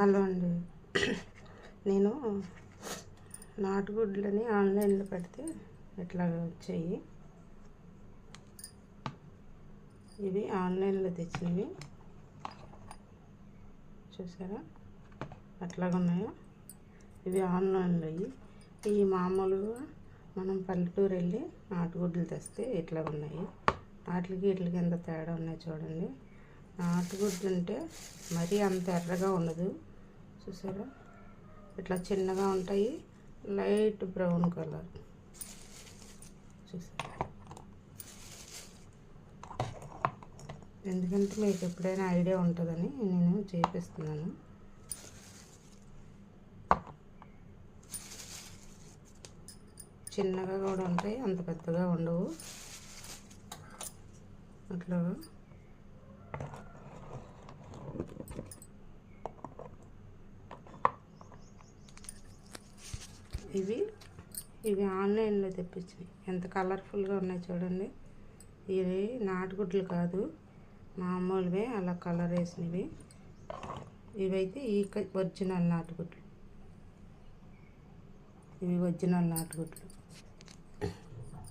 Hello అండి. నేను నాటుగుడ్లని ఆన్లైన్లో పెడితే ఇట్లా వచ్చాయి. ఇవి ఆన్లైన్లో తెచ్చినవి, చూసారా అట్లాగున్నాయో. ఇవి ఆన్లైన్లో ఈ మామూలుగా మనం పల్లెటూరు వెళ్ళి నాటుగుడ్లు తెస్తే ఇట్లా ఉన్నాయి. వీటికి ఎంత తేడా ఉన్నాయి చూడండి. నాటుగుడ్లు అంటే మరీ అంత ఎర్రగా ఉండదు, చూసారా ఇట్లా చిన్నగా ఉంటాయి, లైట్ బ్రౌన్ కలర్. చూసారా, ఎందుకంటే మీకు ఎప్పుడైనా ఐడియా ఉంటుందని నేను చేపిస్తున్నాను. చిన్నగా కూడా ఉంటాయి, అంత పెద్దగా ఉండవు. అట్లా ఇవి ఆన్లైన్లో తెప్పించినాయి. ఎంత కలర్ఫుల్గా ఉన్నాయి చూడండి. ఇవి నాటుగుడ్లు కాదు, మామూలువే అలా కలర్ వేసినవి. ఇవైతే ఒరిజినల్ నాటుగుడ్లు. ఇవి ఒరిజినల్ నాటుగుడ్లు.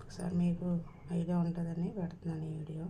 ఒకసారి మీకు ఐడియా ఉంటుందని పెడుతున్నాను ఈ వీడియో.